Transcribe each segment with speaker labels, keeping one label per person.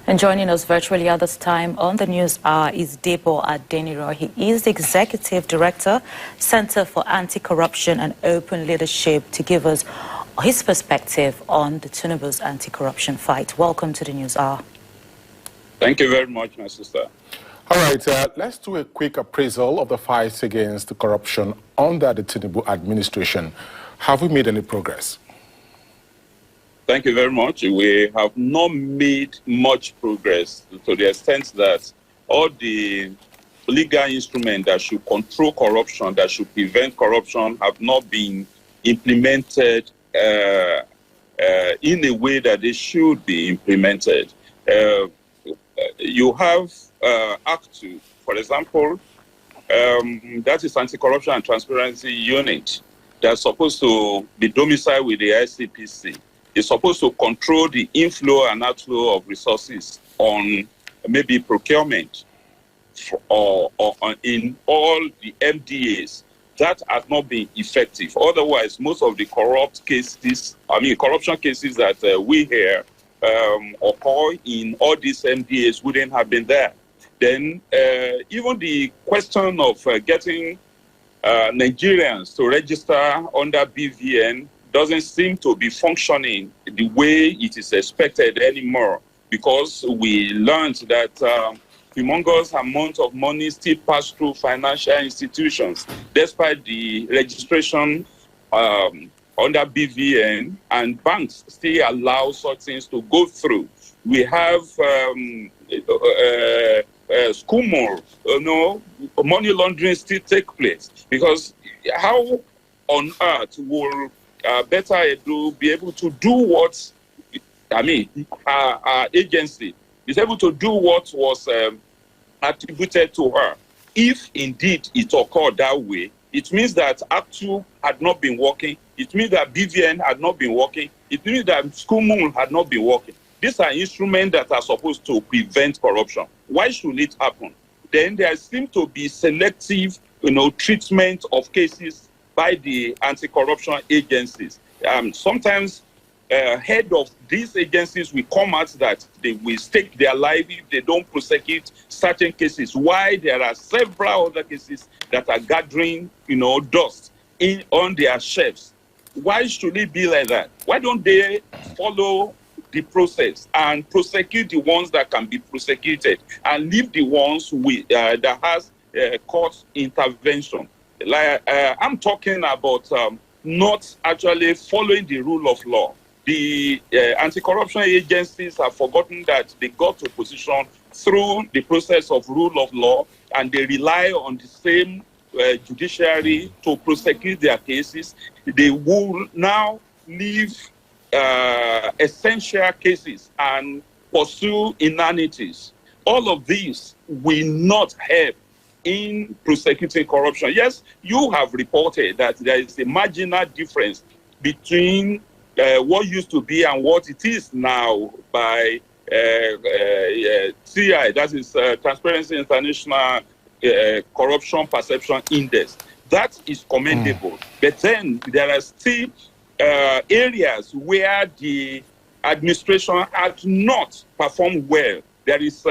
Speaker 1: And joining us virtually at this time on the News Hour is Debo Adeniran. He is the Executive Director, Center for Anti-Corruption and Open Leadership, to give us his perspective on the Tinubu's anti-corruption fight. Welcome to the News Hour.
Speaker 2: Thank you very much, my sister.
Speaker 3: All right, let's do a quick appraisal of the fight against the corruption under the Tinubu administration. Have we made any progress?
Speaker 2: Thank you very much. We have not made much progress to the extent that all the legal instruments that should control corruption, that should prevent corruption, have not been implemented in a way that they should be implemented. You have Act 2, for example, that is Anti-Corruption and Transparency Unit, that's supposed to be domiciled with the ICPC. It's supposed to control the inflow and outflow of resources on maybe procurement or in all the MDAs. That has not been effective. Otherwise, most of the corruption cases that we hear occur in all these MDAs wouldn't have been there. Then even the question of getting Nigerians to register under BVN doesn't seem to be functioning the way it is expected anymore, because we learned that humongous amount of money still pass through financial institutions, despite the registration under BVN, and banks still allow such things to go through. We have school money laundering still take place, because how on earth will Better Edu be able to do what, our agency is able to do what was attributed to her? If indeed it occurred that way, it means that Act 2 had not been working. It means that BVN had not been working. It means that School Moon had not been working. These are instruments that are supposed to prevent corruption. Why should it happen? Then there seems to be selective, treatment of cases by the anti-corruption agencies. Sometimes head of these agencies will come out that they will stake their life if they don't prosecute certain cases. Why there are several other cases that are gathering, dust on their shelves. Why should it be like that? Why don't they follow the process and prosecute the ones that can be prosecuted and leave the ones that has court intervention? I'm talking about not actually following the rule of law. The anti-corruption agencies have forgotten that they got to position through the process of rule of law, and they rely on the same judiciary to prosecute their cases. They will now leave essential cases and pursue inanities. All of these will not help in prosecuting corruption. Yes, you have reported that there is a marginal difference between what used to be and what it is now by TI, that is Transparency International Corruption Perception Index. That is commendable. But then there are still areas where the administration has not performed well. There is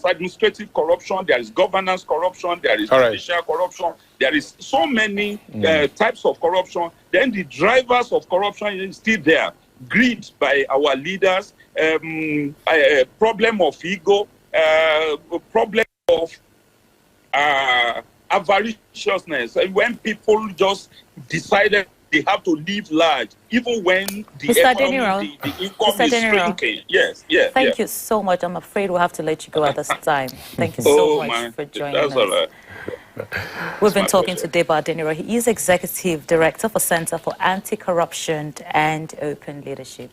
Speaker 2: administrative corruption, there is governance corruption, there is judicial corruption, there is so many types of corruption. Then the drivers of corruption is still there. Greed by our leaders, problem of ego, problem of avariciousness. And when people just decided they have to live large, even when the economy, the income is shrinking. Yes.
Speaker 1: Thank you so much. I'm afraid we'll have to let you go at this time. Thank you so much for joining us.
Speaker 2: All right.
Speaker 1: We've been talking to Debo Adeniran. He is Executive Director for Center for Anti-Corruption and Open Leadership.